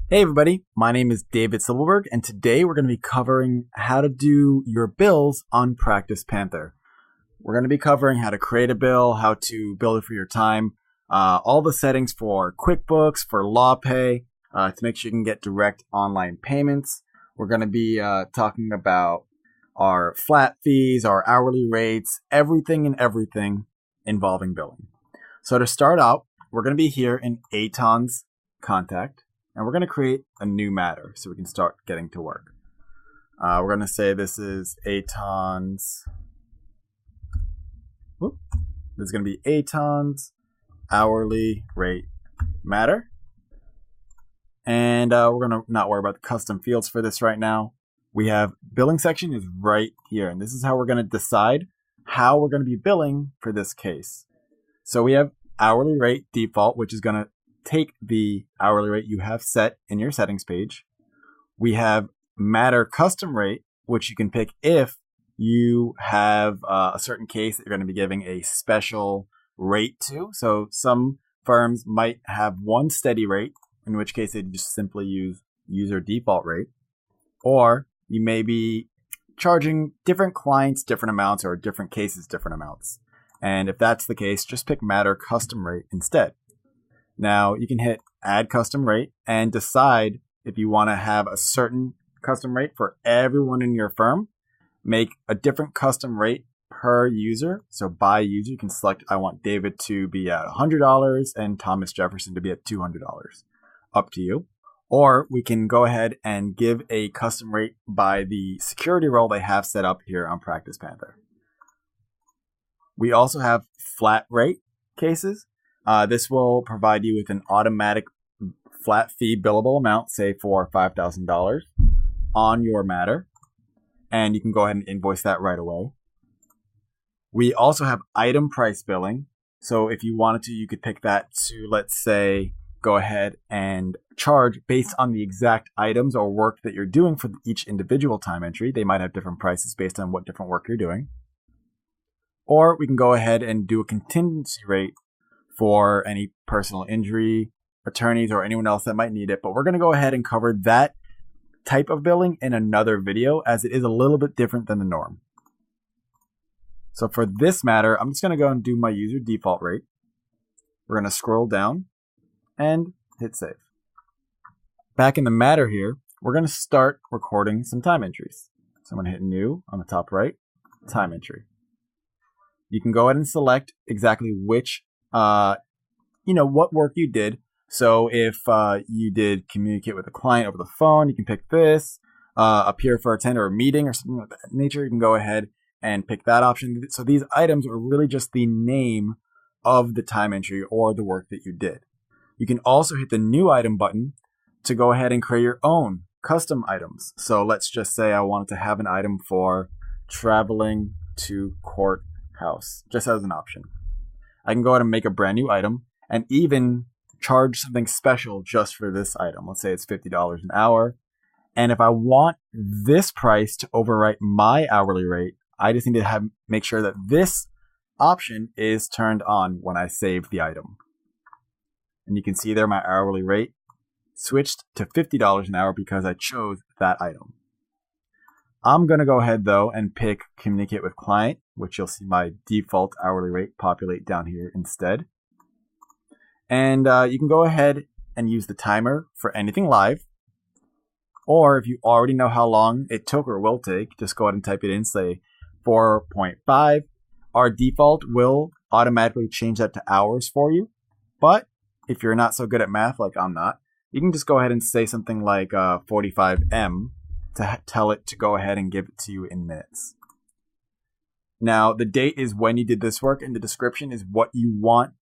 Hey everybody, my name is David Silverberg, and today we're going to be covering how to do your bills on Practice Panther. We're going to be covering how to create a bill, how to bill it for your time, all the settings for QuickBooks, for LawPay, to make sure you can get direct online payments. We're going to be talking about our flat fees, our hourly rates, everything and everything involving billing. So to start out, we're going to be here in Aton's contact. And we're going to create a new matter so we can start getting to work. We're going to say this is Aton's. This is going to be Aton's hourly rate matter. And we're going to not worry about the custom fields for this right now. We have billing section is right here. And this is how we're going to decide how we're going to be billing for this case. So we have hourly rate default, which is going to take the hourly rate you have set in your settings page. We have matter custom rate, which you can pick if you have a certain case that you're going to be giving a special rate to. So some firms might have one steady rate, in which case they just simply use user default rate. Or you may be charging different clients different amounts or different cases different amounts. And if that's the case, just pick matter custom rate instead. Now you can hit add custom rate and decide if you want to have a certain custom rate for everyone in your firm. Make a different custom rate per user. So by user, you can select, I want David to be at $100 and Thomas Jefferson to be at $200. Up to you. Or we can go ahead and give a custom rate by the security role they have set up here on Practice Panther. We also have flat rate cases. This will provide you with an automatic flat fee billable amount, say for $5,000 on your matter. And you can go ahead and invoice that right away. We also have item price billing. So if you wanted to, you could pick that to, let's say, go ahead and charge based on the exact items or work that you're doing for each individual time entry. They might have different prices based on what different work you're doing. Or we can go ahead and do a contingency rate for any personal injury attorneys or anyone else that might need it. But we're going to go ahead and cover that type of billing in another video, as it is a little bit different than the norm. So for this matter, I'm just going to go and do my user default rate. We're going to scroll down and hit save. Back in the matter here, we're going to start recording some time entries. So I'm going to hit new on the top right, time entry. You can go ahead and select exactly which what work you did. So if you did communicate with a client over the phone, you can pick this. Appear for attend or a meeting or something of that nature, you can go ahead and pick that option. So these items are really just the name of the time entry or the work that you did. You can also hit the new item button to go ahead and create your own custom items. So let's just say I wanted to have an item for traveling to courthouse, just as an option. I can go ahead and make a brand new item and even charge something special just for this item. Let's say it's $50 an hour. And if I want this price to overwrite my hourly rate, I just need to make sure that this option is turned on when I save the item. And you can see there my hourly rate switched to $50 an hour because I chose that item. I'm going to go ahead though and pick communicate with client, which you'll see my default hourly rate populate down here instead. And you can go ahead and use the timer for anything live. Or if you already know how long it took or will take, just go ahead and type it in, say 4.5. Our default will automatically change that to hours for you. But if you're not so good at math like I'm not, you can just go ahead and say something like 45M to tell it to go ahead and give it to you in minutes. Now, the date is when you did this work, and the description is what you want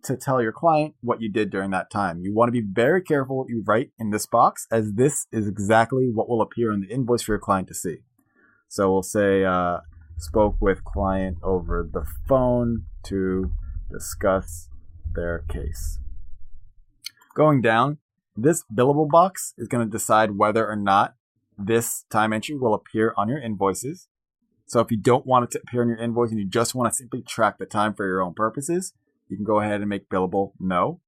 to tell your client what you did during that time. You want to be very careful what you write in this box, as this is exactly what will appear in the invoice for your client to see. So we'll say, spoke with client over the phone to discuss their case. Going down, this billable box is going to decide whether or not this time entry will appear on your invoices. So if you don't want it to appear in your invoice and you just want to simply track the time for your own purposes, you can go ahead and make billable no.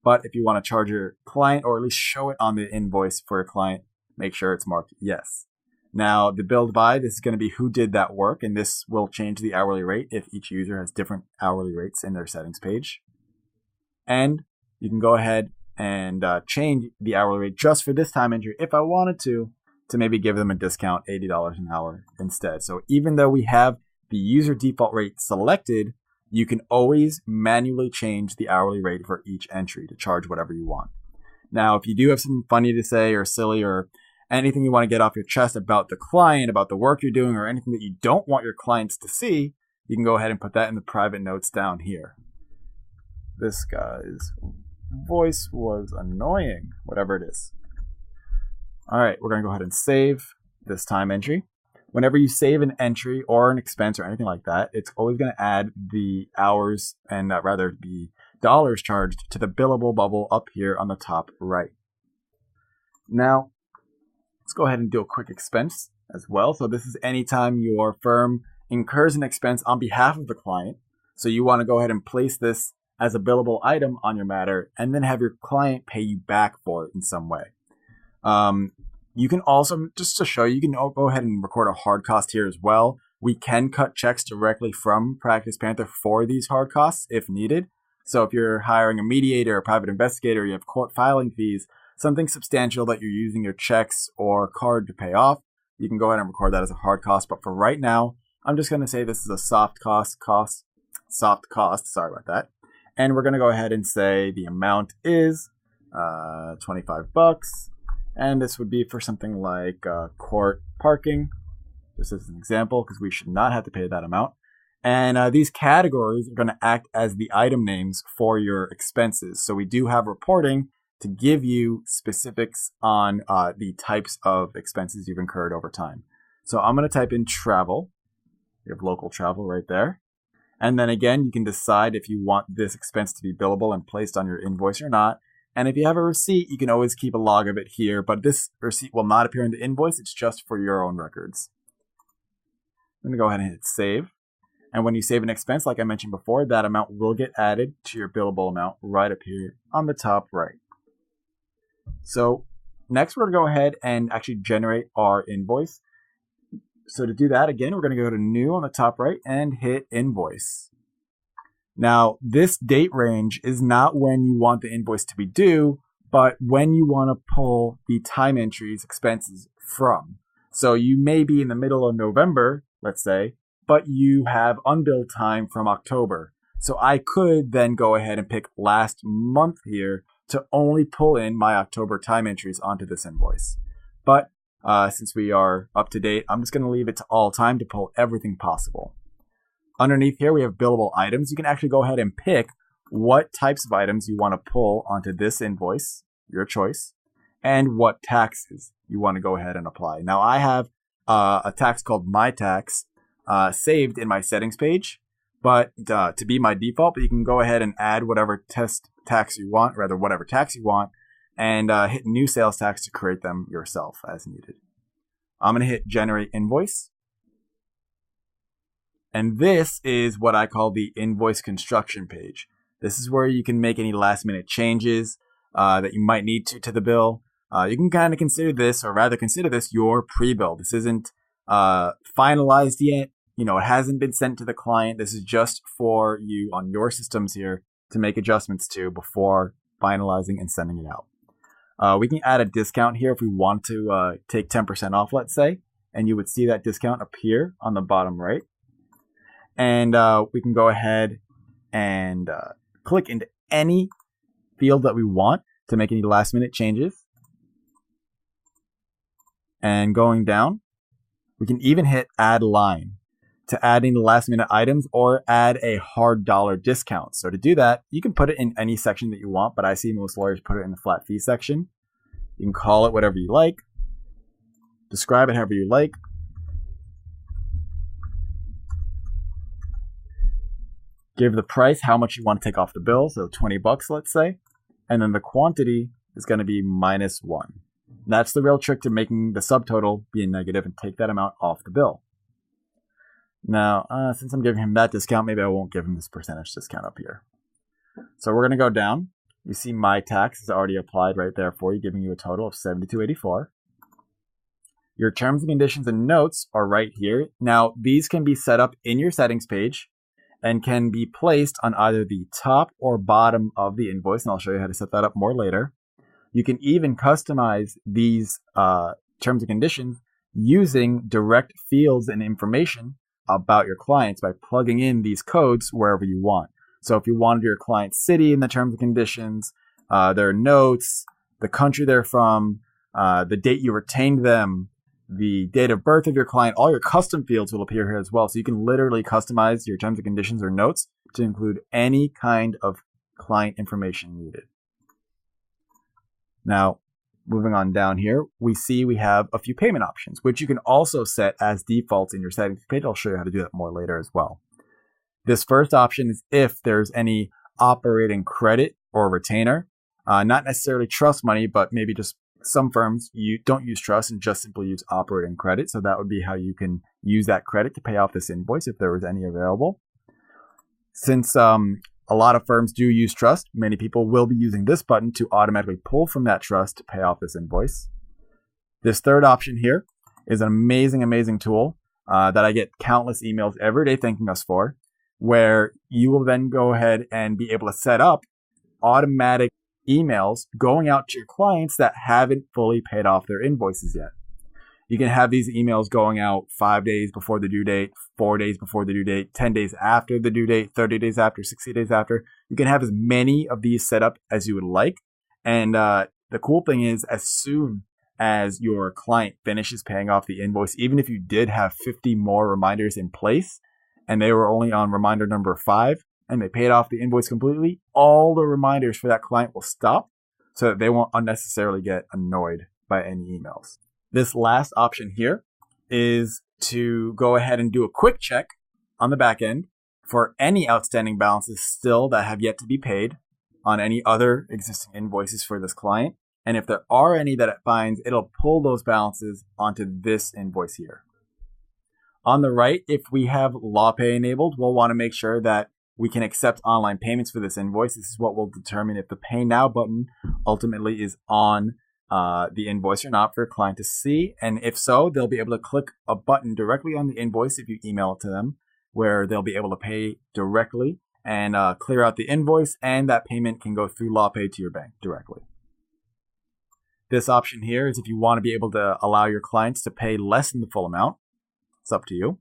But if you want to charge your client, or at least show it on the invoice for a client, make sure it's marked yes. Now, the billed by, this is going to be who did that work, and this will change the hourly rate if each user has different hourly rates in their settings page. And you can go ahead and change the hourly rate just for this time entry if I wanted to maybe give them a discount, $80 an hour instead. So even though we have the user default rate selected, you can always manually change the hourly rate for each entry to charge whatever you want. Now, if you do have something funny to say or silly or anything you want to get off your chest about the client, about the work you're doing, or anything that you don't want your clients to see, you can go ahead and put that in the private notes down here. This guy's voice was annoying, whatever it is. All right, we're going to go ahead and save this time entry. Whenever you save an entry or an expense or anything like that, it's always going to add the hours and rather the dollars charged to the billable bubble up here on the top right. Now, let's go ahead and do a quick expense as well. So this is anytime your firm incurs an expense on behalf of the client. So you want to go ahead and place this as a billable item on your matter and then have your client pay you back for it in some way. You can also, just to show you, can go ahead and record a hard cost here as well. We can cut checks directly from Practice Panther for these hard costs if needed. So if you're hiring a mediator, a private investigator, you have court filing fees, something substantial that you're using your checks or card to pay off, you can go ahead and record that as a hard cost. But for right now, I'm just going to say this is a soft cost, sorry about that. And we're going to go ahead and say the amount is $25. And this would be for something like court parking, just as an example, because we should not have to pay that amount. And these categories are going to act as the item names for your expenses. So we do have reporting to give you specifics on the types of expenses you've incurred over time. So I'm going to type in travel. You have local travel right there. And then again, you can decide if you want this expense to be billable and placed on your invoice or not. And if you have a receipt, you can always keep a log of it here, but this receipt will not appear in the invoice. It's just for your own records. I'm going to go ahead and hit save. And when you save an expense, like I mentioned before, that amount will get added to your billable amount right up here on the top right. So next, we're going to go ahead and actually generate our invoice. So to do that, again, we're going to go to New on the top right and hit Invoice. Now, this date range is not when you want the invoice to be due, but when you want to pull the time entries expenses from. So you may be in the middle of November, let's say, but you have unbilled time from October. So I could then go ahead and pick last month here to only pull in my October time entries onto this invoice. But since we are up to date, I'm just going to leave it to all time to pull everything possible. Underneath here, we have billable items. You can actually go ahead and pick what types of items you want to pull onto this invoice, your choice, and what taxes you want to go ahead and apply. Now, I have a tax called My Tax saved in my settings page, but to be my default, but you can go ahead and add whatever tax you want, and hit New Sales Tax to create them yourself as needed. I'm going to hit Generate Invoice. And this is what I call the Invoice Construction page. This is where you can make any last minute changes that you might need to the bill. You can kind of consider this, or rather consider this, your pre-bill. This isn't finalized yet. It hasn't been sent to the client. This is just for you on your systems here to make adjustments to before finalizing and sending it out. We can add a discount here if we want to take 10% off, let's say, and you would see that discount appear on the bottom right. And we can go ahead and click into any field that we want to make any last minute changes. And going down, we can even hit Add Line to add any last minute items or add a hard dollar discount. So to do that, you can put it in any section that you want, but I see most lawyers put it in the flat fee section. You can call it whatever you like, describe it however you like. Give the price, how much you want to take off the bill, so $20, let's say. And then the quantity is going to be -1. That's the real trick to making the subtotal be a negative and take that amount off the bill. Now, since I'm giving him that discount, maybe I won't give him this percentage discount up here. So we're going to go down You see my tax is already applied right there for you, giving you a total of $72.84. Your terms and conditions and notes are right here. Now, these can be set up in your settings page and can be placed on either the top or bottom of the invoice, and I'll show you how to set that up more later. You can even customize these terms and conditions using direct fields and information about your clients by plugging in these codes wherever you want. So if you wanted your client's city in the terms and conditions, their notes, the country they're from, the date you retained them, the date of birth of your client, all your custom fields will appear here as well. So you can literally customize your terms and conditions or notes to include any kind of client information needed. Now, moving on down here, we see we have a few payment options, which you can also set as defaults in your settings page. I'll show you how to do that more later as well. This first option is if there's any operating credit or retainer, not necessarily trust money, but maybe just some firms you don't use trust and just simply use operating credit. So that would be how you can use that credit to pay off this invoice if there was any available. Since a lot of firms do use trust, many people will be using this button to automatically pull from that trust to pay off this invoice. This third option here is an amazing tool that I get countless emails every day thanking us for, where you will then go ahead and be able to set up automatic emails going out to your clients that haven't fully paid off their invoices yet. You can have these emails going out 5 days before the due date, 4 days before the due date, 10 days after the due date, 30 days after, 60 days after. You can have as many of these set up as you would like. And the cool thing is, as soon as your client finishes paying off the invoice, even if you did have 50 more reminders in place and they were only on reminder number 5, and they paid off the invoice completely, all the reminders for that client will stop so that they won't unnecessarily get annoyed by any emails. This last option here is to go ahead and do a quick check on the back end for any outstanding balances still that have yet to be paid on any other existing invoices for this client. And if there are any that it finds, it'll pull those balances onto this invoice here. On the right, if we have LawPay enabled, we'll want to make sure that we can accept online payments for this invoice. This is what will determine if the Pay Now button ultimately is on the invoice or not for a client to see. And if so, they'll be able to click a button directly on the invoice if you email it to them, where they'll be able to pay directly and clear out the invoice, and that payment can go through LawPay to your bank directly. This option here is if you want to be able to allow your clients to pay less than the full amount. It's up to you.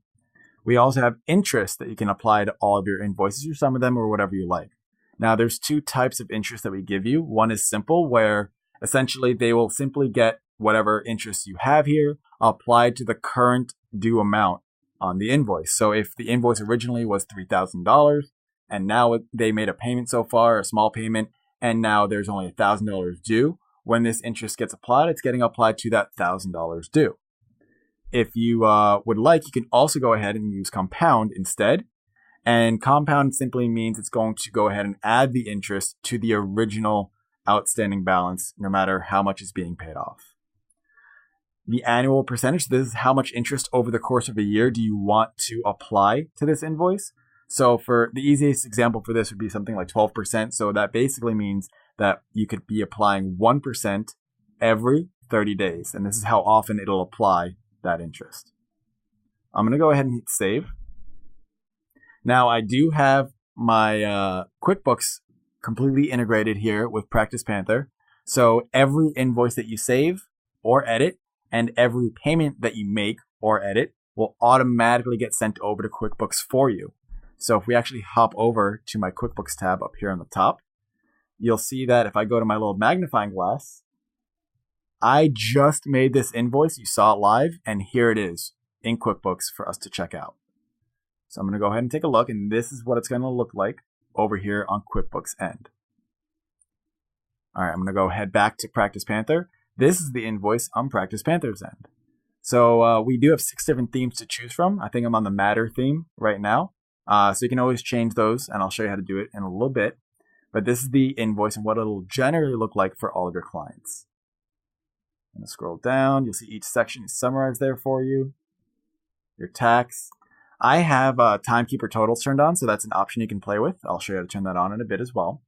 We also have interest that you can apply to all of your invoices, or some of them, or whatever you like. Now, there's two types of interest that we give you. One is simple, where essentially they will simply get whatever interest you have here applied to the current due amount on the invoice. So if the invoice originally was $3,000 and now they made a payment so far, a small payment, and now there's only $1,000 due, when this interest gets applied, it's getting applied to that $1,000 due. If you would like, you can also go ahead and use compound instead. And compound simply means it's going to go ahead and add the interest to the original outstanding balance, no matter how much is being paid off. The annual percentage, this is how much interest over the course of a year do you want to apply to this invoice. So for the easiest example for this would be something like 12%. So that basically means that you could be applying 1% every 30 days. And this is how often it'll apply that interest. I'm going to go ahead and hit save. Now I do have my QuickBooks completely integrated here with Practice Panther. So every invoice that you save or edit and every payment that you make or edit will automatically get sent over to QuickBooks for you. So if we actually hop over to my QuickBooks tab up here on the top, you'll see that if I go to my little magnifying glass, I just made this invoice. You saw it live, and here it is in QuickBooks for us to check out. So I'm going to go ahead and take a look, and this is what it's going to look like over here on QuickBooks end. All right, I'm going to go head back to Practice Panther. This is the invoice on Practice Panther's end. So we do have 6 different themes to choose from. I think I'm on the Matter theme right now. So you can always change those, and I'll show you how to do it in a little bit. But this is the invoice and what it'll generally look like for all of your clients. I'm going to scroll down. You'll see each section is summarized there for you. Your tax. I have Timekeeper Totals turned on, so that's an option you can play with. I'll show you how to turn that on in a bit as well.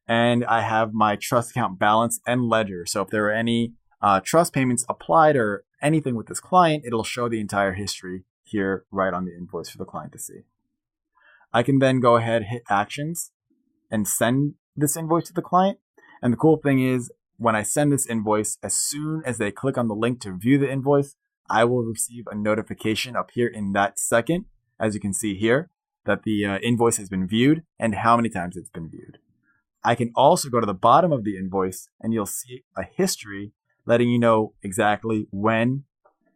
And I have my trust account balance and ledger. So if there are any trust payments applied or anything with this client, it'll show the entire history here right on the invoice for the client to see. I can then go ahead, hit actions, and send this invoice to the client. And the cool thing is, when I send this invoice, as soon as they click on the link to view the invoice, I will receive a notification up here in that second, as you can see here, that the invoice has been viewed and how many times it's been viewed. I can also go to the bottom of the invoice and you'll see a history letting you know exactly when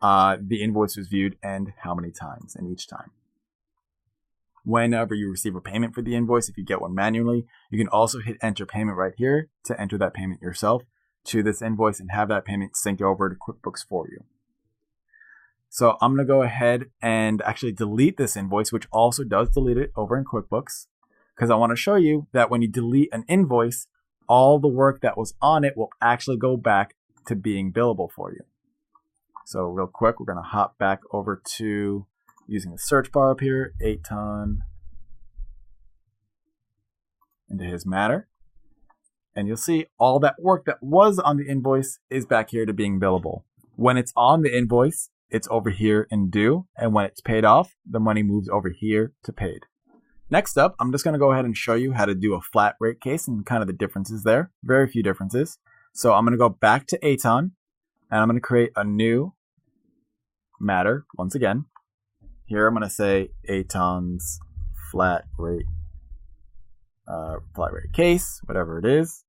the invoice was viewed and how many times and each time. Whenever you receive a payment for the invoice, if you get one manually, you can also hit enter payment right here to enter that payment yourself to this invoice and have that payment synced over to QuickBooks for you. So I'm going to go ahead and actually delete this invoice, which also does delete it over in QuickBooks, because I want to show you that when you delete an invoice, all the work that was on it will actually go back to being billable for you. So real quick, we're going to hop back over to using the search bar up here, 8ton into his matter. And you'll see all that work that was on the invoice is back here to being billable. When it's on the invoice, it's over here in due. And when it's paid off, the money moves over here to paid. Next up, I'm just going to go ahead and show you how to do a flat rate case and kind of the differences there. Very few differences. So I'm going to go back to Aton and I'm going to create a new matter once again. Here I'm going to say Aton's flat rate case, whatever it is.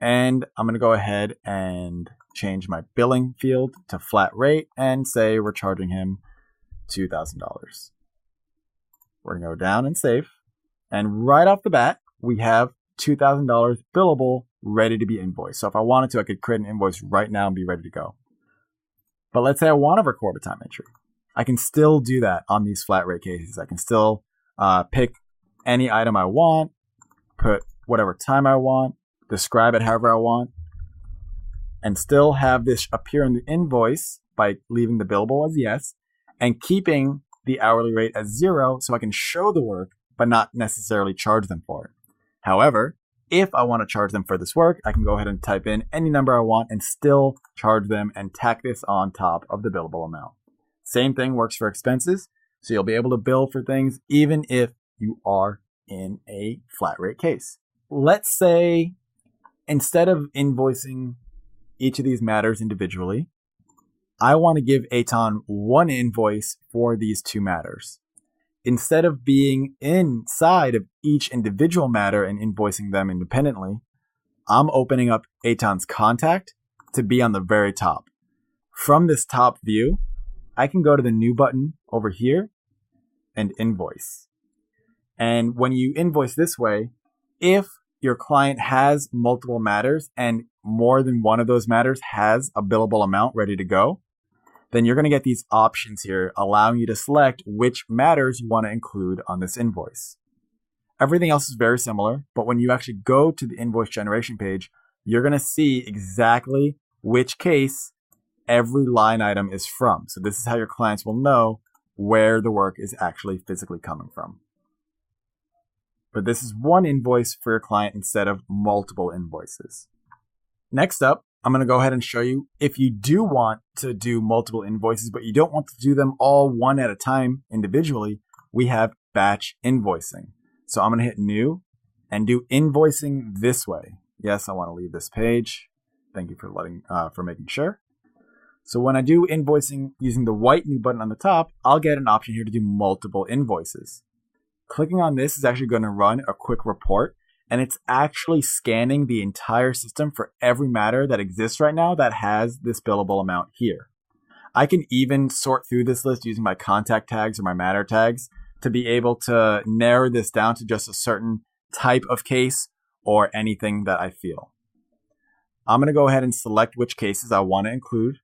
And I'm going to go ahead and change my billing field to flat rate and say we're charging him $2,000. We're going to go down and save. And right off the bat, we have $2,000 billable ready to be invoiced. So if I wanted to, I could create an invoice right now and be ready to go. But let's say I want to record a time entry. I can still do that on these flat rate cases. I can still pick any item I want, put whatever time I want, describe it however I want, and still have this appear in the invoice by leaving the billable as yes, and keeping the hourly rate as 0 so I can show the work, but not necessarily charge them for it. However, if I want to charge them for this work, I can go ahead and type in any number I want and still charge them and tack this on top of the billable amount. Same thing works for expenses, so you'll be able to bill for things even if you are in a flat rate case. Let's say instead of invoicing each of these matters individually, I want to give Aton one invoice for these two matters. Instead of being inside of each individual matter and invoicing them independently, I'm opening up Aton's contact to be on the very top. From this top view, I can go to the new button over here and invoice. And when you invoice this way, if your client has multiple matters and more than one of those matters has a billable amount ready to go, then you're going to get these options here allowing you to select which matters you want to include on this invoice. Everything else is very similar, but when you actually go to the invoice generation page, you're going to see exactly which case every line item is from. So this is how your clients will know where the work is actually physically coming from. But this is one invoice for your client instead of multiple invoices. Next up, I'm going to go ahead and show you if you do want to do multiple invoices, but you don't want to do them all one at a time individually, we have batch invoicing. So I'm going to hit new and do invoicing this way. Yes, I want to leave this page. Thank you for making sure. So when I do invoicing using the white new button on the top, I'll get an option here to do multiple invoices. Clicking on this is actually going to run a quick report, and it's actually scanning the entire system for every matter that exists right now that has this billable amount here. I can even sort through this list using my contact tags or my matter tags to be able to narrow this down to just a certain type of case or anything that I feel. I'm going to go ahead and select which cases I want to include,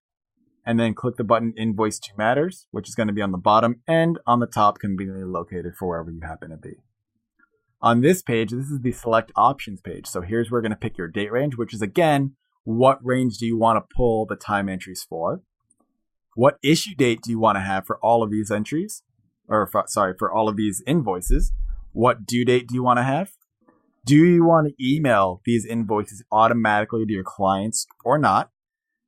and then click the button Invoice to Matters, which is going to be on the bottom and on the top, conveniently located for wherever you happen to be. On this page, this is the Select Options page. So here's where you're going to pick your date range, which is, again, what range do you want to pull the time entries for? What issue date do you want to have for all of these entries? For all of these invoices? What due date do you want to have? Do you want to email these invoices automatically to your clients or not?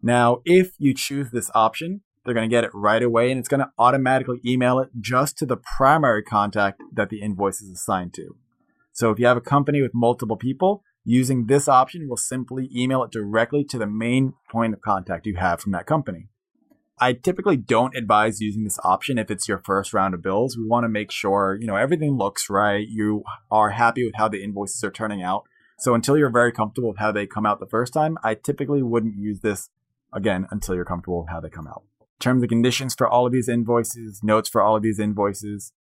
Now, if you choose this option, they're going to get it right away, and it's going to automatically email it just to the primary contact that the invoice is assigned to. So if you have a company with multiple people, using this option will simply email it directly to the main point of contact you have from that company. I typically don't advise using this option if it's your first round of bills. We want to make sure, everything looks right. You are happy with how the invoices are turning out. So until you're very comfortable with how they come out the first time, I typically wouldn't use this again until you're comfortable with how they come out. Terms and conditions for all of these invoices, notes for all of these invoices,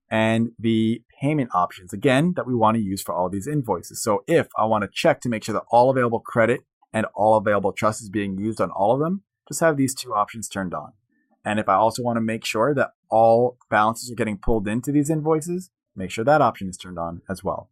and the payment options, again, that we want to use for all of these invoices. So if I want to check to make sure that all available credit and all available trust is being used on all of them, just have these two options turned on. And if I also want to make sure that all balances are getting pulled into these invoices, make sure that option is turned on as well.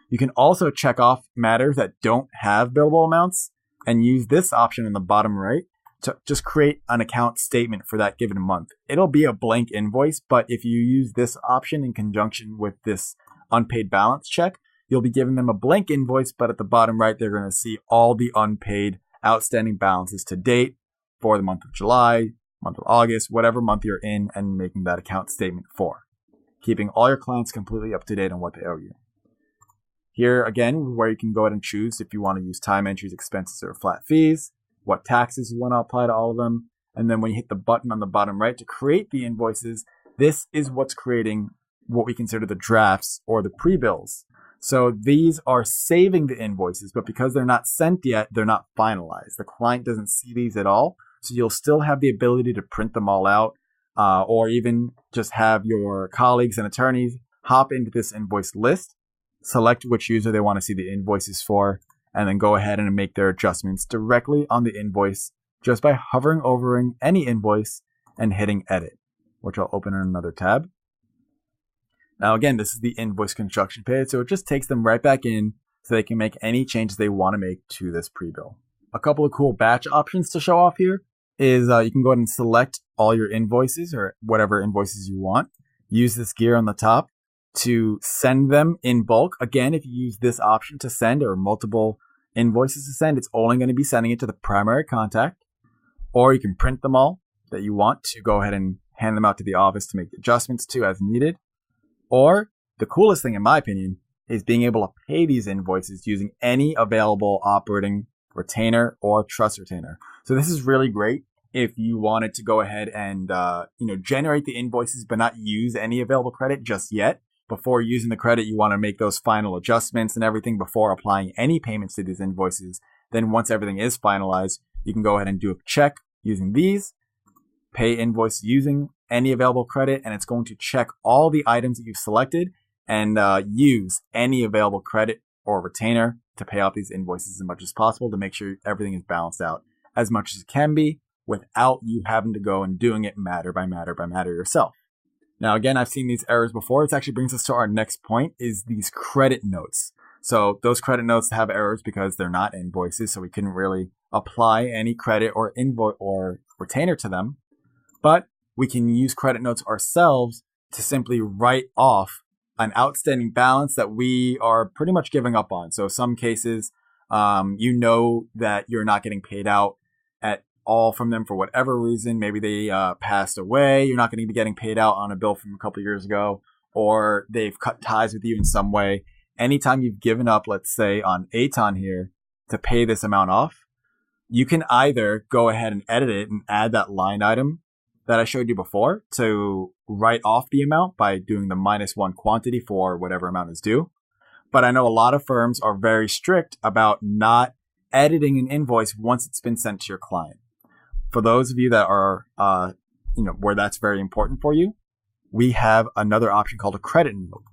You can also check off matters that don't have billable amounts and use this option in the bottom right to just create an account statement for that given month. It'll be a blank invoice, but if you use this option in conjunction with this unpaid balance check, you'll be giving them a blank invoice, but at the bottom right, they're going to see all the unpaid outstanding balances to date for the month of July, month of August, whatever month you're in, and making that account statement for. Keeping all your clients completely up to date on what they owe you. Here again, where you can go ahead and choose if you want to use time entries, expenses, or flat fees, what taxes you want to apply to all of them. And then when you hit the button on the bottom right to create the invoices, this is what's creating what we consider the drafts or the pre-bills. So these are saving the invoices, but because they're not sent yet, they're not finalized. The client doesn't see these at all. So you'll still have the ability to print them all out, or even just have your colleagues and attorneys hop into this invoice list, select which user they want to see the invoices for, and then go ahead and make their adjustments directly on the invoice just by hovering over any invoice and hitting edit, which I'll open in another tab. Now again, this is the Invoice Construction page, so it just takes them right back in so they can make any changes they want to make to this pre-bill. A couple of cool batch options to show off here is you can go ahead and select all your invoices or whatever invoices you want. Use this gear on the top to send them in bulk. Again, if you use this option to send or multiple invoices to send, it's only going to be sending it to the primary contact. Or you can print them all that you want to go ahead and hand them out to the office to make adjustments to as needed. Or the coolest thing, in my opinion, is being able to pay these invoices using any available operating retainer or trust retainer. So this is really great if you wanted to go ahead and generate the invoices but not use any available credit just yet. Before using the credit, you want to make those final adjustments and everything before applying any payments to these invoices. Then once everything is finalized, you can go ahead and do a check using these, pay invoice using any available credit, and it's going to check all the items that you've selected and use any available credit or retainer to pay off these invoices as much as possible to make sure everything is balanced out as much as it can be without you having to go and doing it matter by matter by matter yourself. Now, again, I've seen these errors before. It actually brings us to our next point is these credit notes. So those credit notes have errors because they're not invoices, so we couldn't really apply any credit or invoice or retainer to them. But we can use credit notes ourselves to simply write off an outstanding balance that we are pretty much giving up on. So some cases, that you're not getting paid out at all from them for whatever reason. Maybe they passed away. You're not going to be getting paid out on a bill from a couple of years ago, or they've cut ties with you in some way. Anytime you've given up, let's say on Aton here, to pay this amount off, you can either go ahead and edit it and add that line item that I showed you before to write off the amount by doing the -1 quantity for whatever amount is due. But I know a lot of firms are very strict about not editing an invoice once it's been sent to your client. For those of you that are, where that's very important for you, we have another option called a credit note.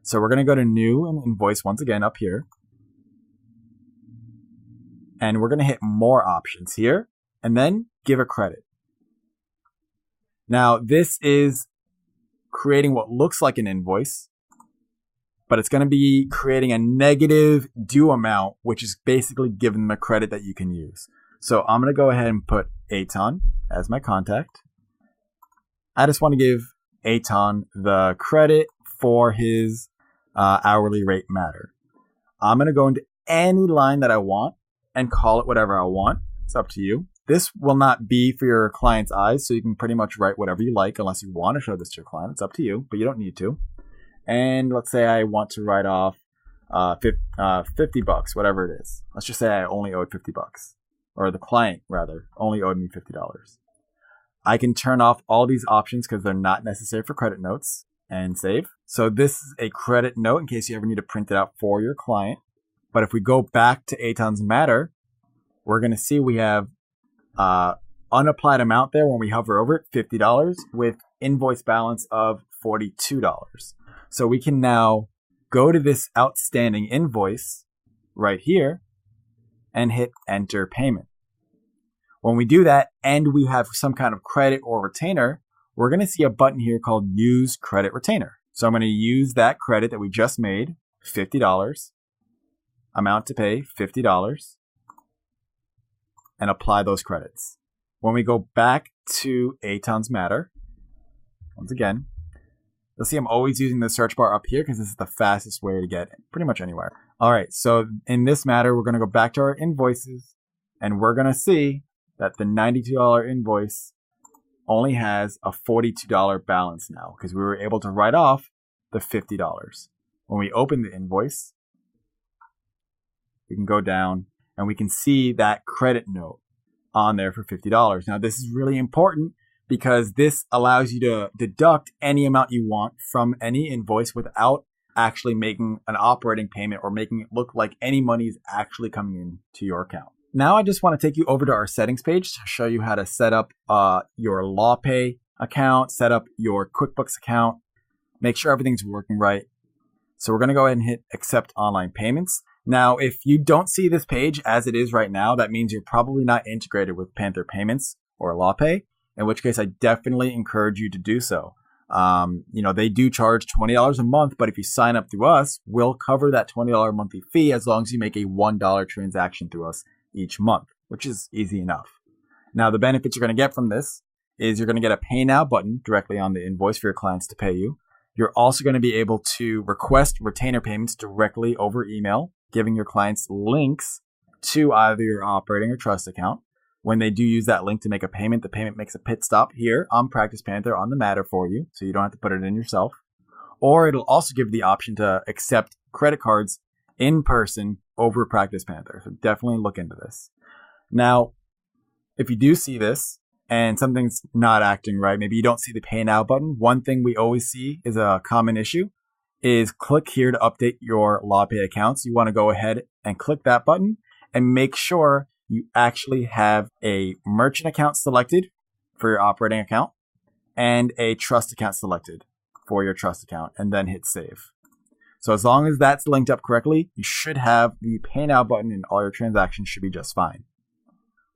So we're going to go to New and Invoice once again up here. And we're going to hit More Options here and then Give a Credit. Now, this is creating what looks like an invoice, but it's going to be creating a negative due amount, which is basically giving them a credit that you can use. So I'm going to go ahead and put Aton as my contact. I just want to give Aton the credit for his hourly rate matter. I'm going to go into any line that I want and call it whatever I want. It's up to you. This will not be for your client's eyes, so you can pretty much write whatever you like unless you want to show this to your client. It's up to you, but you don't need to. And let's say I want to write off $50, whatever it is. Let's just say I only owed $50, or the client rather only owed me $50. I can turn off all these options because they're not necessary for credit notes and save. So this is a credit note in case you ever need to print it out for your client. But if we go back to Aton's Matter, we're going to see we have unapplied amount there when we hover over it, $50, with invoice balance of $42. So we can now go to this outstanding invoice right here and hit enter payment. When we do that and we have some kind of credit or retainer, we're going to see a button here called use credit retainer. So I'm going to use that credit that we just made, $50, amount to pay $50, and apply those credits. When we go back to Aton's Matter, once again, you'll see I'm always using the search bar up here because this is the fastest way to get pretty much anywhere. All right, so in this matter, we're going to go back to our invoices, and we're going to see that the $92 invoice only has a $42 balance now because we were able to write off the $50. When we open the invoice, we can go down and we can see that credit note on there for $50. Now, this is really important because this allows you to deduct any amount you want from any invoice without actually making an operating payment or making it look like any money is actually coming in to your account. Now, I just want to take you over to our settings page to show you how to set up your LawPay account, set up your QuickBooks account, make sure everything's working right. So we're going to go ahead and hit accept online payments. Now, if you don't see this page as it is right now, that means you're probably not integrated with Panther Payments or LawPay, in which case I definitely encourage you to do so. They do charge $20 a month, but if you sign up through us, we'll cover that $20 monthly fee as long as you make a $1 transaction through us each month, which is easy enough. Now, the benefits you're going to get from this is you're going to get a pay now button directly on the invoice for your clients to pay you. You're also going to be able to request retainer payments directly over email, giving your clients links to either your operating or trust account. When they do use that link to make a payment, the payment makes a pit stop here on Practice Panther on the Matter for you, so you don't have to put it in yourself. Or it'll also give the option to accept credit cards in person over Practice Panther. So definitely look into this. Now, if you do see this and something's not acting right, maybe you don't see the Pay Now button, one thing we always see is a common issue is click here to update your LawPay accounts. You want to go ahead and click that button and make sure you actually have a merchant account selected for your operating account and a trust account selected for your trust account, and then hit save. So as long as that's linked up correctly, you should have the Pay Now button and all your transactions should be just fine.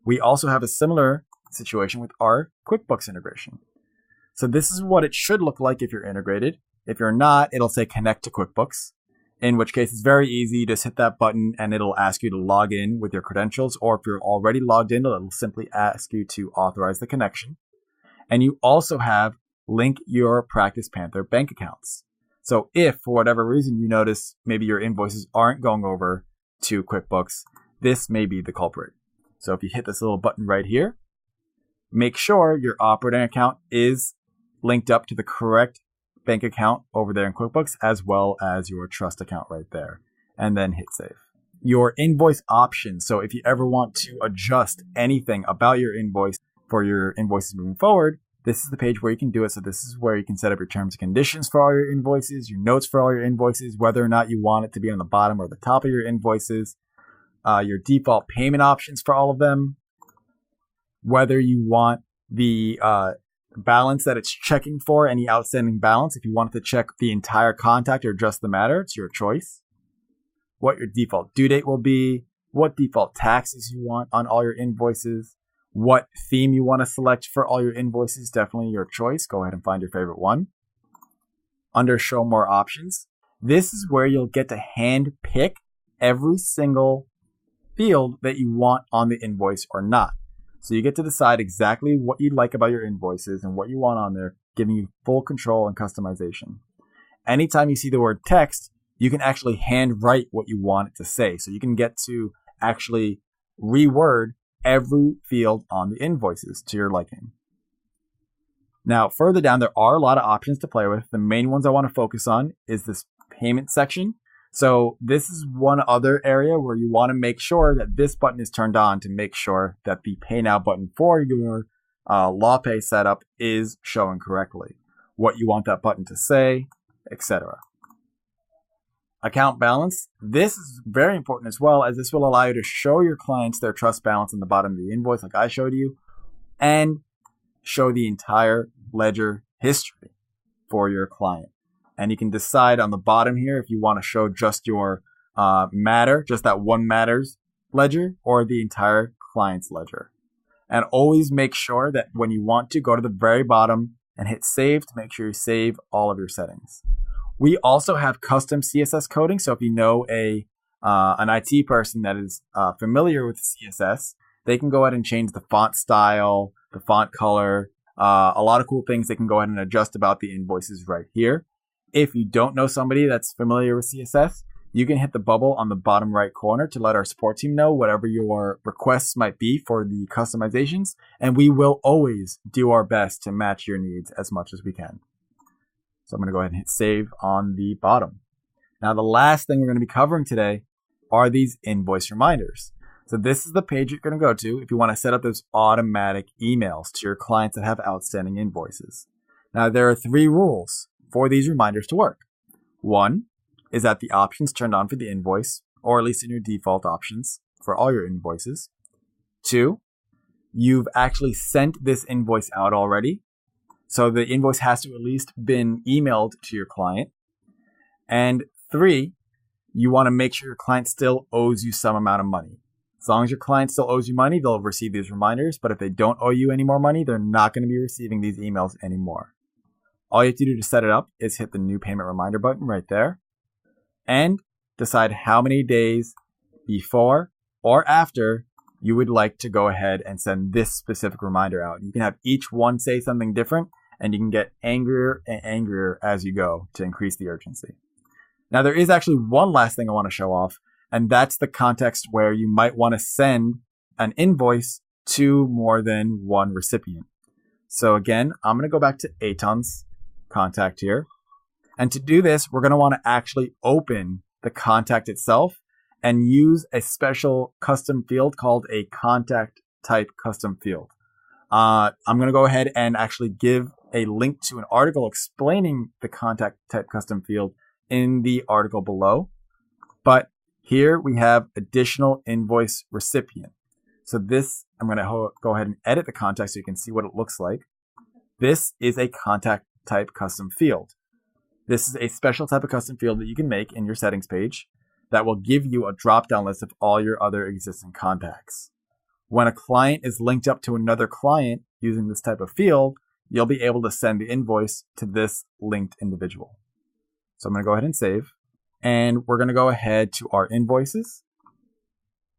We also have a similar situation with our QuickBooks integration. So this is what it should look like if you're integrated. If you're not, it'll say connect to QuickBooks, in which case it's very easy. Just hit that button and it'll ask you to log in with your credentials, or if you're already logged in, it'll simply ask you to authorize the connection. And you also have link your Practice Panther bank accounts. So if for whatever reason you notice maybe your invoices aren't going over to QuickBooks, this may be the culprit. So if you hit this little button right here, make sure your operating account is linked up to the correct bank account over there in QuickBooks, as well as your trust account right there, and then hit save. Your invoice options. So if you ever want to adjust anything about your invoice for your invoices moving forward, this is the page where you can do it. So this is where you can set up your terms and conditions for all your invoices, your notes for all your invoices, whether or not you want it to be on the bottom or the top of your invoices, your default payment options for all of them, whether you want the balance that it's checking for, any outstanding balance. If you want it to check the entire contact or just the matter, it's your choice. What your default due date will be, what default taxes you want on all your invoices, what theme you want to select for all your invoices, definitely your choice. Go ahead and find your favorite one. Under show more options, this is where you'll get to hand pick every single field that you want on the invoice or not. So you get to decide exactly what you like about your invoices and what you want on there, giving you full control and customization. Anytime you see the word text, you can actually handwrite what you want it to say. So you can get to actually reword every field on the invoices to your liking. Now, further down, there are a lot of options to play with. The main ones I want to focus on is this payment section. So this is one other area where you want to make sure that this button is turned on to make sure that the Pay Now button for your LawPay setup is showing correctly, what you want that button to say, etc. Account balance. This is very important as well, as this will allow you to show your clients their trust balance on the bottom of the invoice like I showed you, and show the entire ledger history for your client. And you can decide on the bottom here if you want to show just your matter, just that one matters ledger, or the entire client's ledger. And always make sure that when you want to, go to the very bottom and hit save to make sure you save all of your settings. We also have custom CSS coding. So if you know an IT person that is familiar with CSS, they can go ahead and change the font style, the font color, a lot of cool things they can go ahead and adjust about the invoices right here. If you don't know somebody that's familiar with CSS, you can hit the bubble on the bottom right corner to let our support team know whatever your requests might be for the customizations, and we will always do our best to match your needs as much as we can. So I'm going to go ahead and hit save on the bottom. Now, the last thing we're going to be covering today are these invoice reminders. So this is the page you're going to go to if you want to set up those automatic emails to your clients that have outstanding invoices. Now, there are 3 rules for these reminders to work. 1 is that the options turned on for the invoice, or at least in your default options for all your invoices. 2, you've actually sent this invoice out already. So the invoice has to at least been emailed to your client. And 3, you want to make sure your client still owes you some amount of money. As long as your client still owes you money, they'll receive these reminders. But if they don't owe you any more money, they're not going to be receiving these emails anymore. All you have to do to set it up is hit the new payment reminder button right there and decide how many days before or after you would like to go ahead and send this specific reminder out. You can have each one say something different, and you can get angrier and angrier as you go to increase the urgency. Now, there is actually one last thing I want to show off, and that's the context where you might want to send an invoice to more than one recipient. So again, I'm going to go back to Aton's contact here. And to do this, we're going to want to actually open the contact itself and use a special custom field called a contact type custom field. I'm going to go ahead and actually give a link to an article explaining the contact type custom field in the article below. But here we have additional invoice recipient. So this, I'm going to go ahead and edit the contact so you can see what it looks like. This is a contact type custom field. This is a special type of custom field that you can make in your settings page that will give you a drop-down list of all your other existing contacts. When a client is linked up to another client using this type of field, you'll be able to send the invoice to this linked individual. So I'm going to go ahead and save. And we're going to go ahead to our invoices,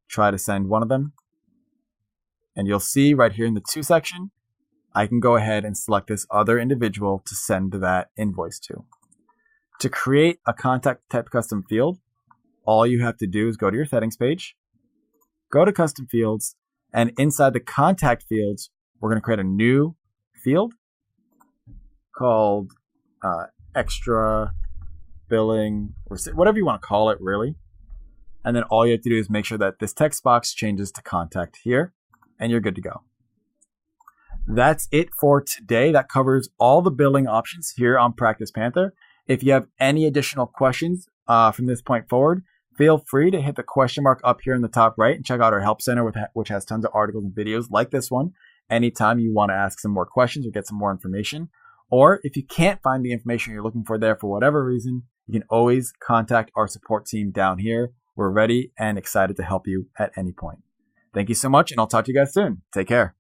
try to send one of them. And you'll see right here in the to section, I can go ahead and select this other individual to send that invoice to. To create a contact type custom field, all you have to do is go to your settings page, go to custom fields, and inside the contact fields, we're going to create a new field called extra billing, or whatever you want to call it, really. And then all you have to do is make sure that this text box changes to contact here, and you're good to go. That's it for today. That covers all the billing options here on Practice Panther. If you have any additional questions from this point forward, feel free to hit the question mark up here in the top right and check out our help center, which has tons of articles and videos like this one. Anytime you want to ask some more questions or get some more information, or if you can't find the information you're looking for there for whatever reason, you can always contact our support team down here. We're ready and excited to help you at any point. Thank you so much, and I'll talk to you guys soon. Take care.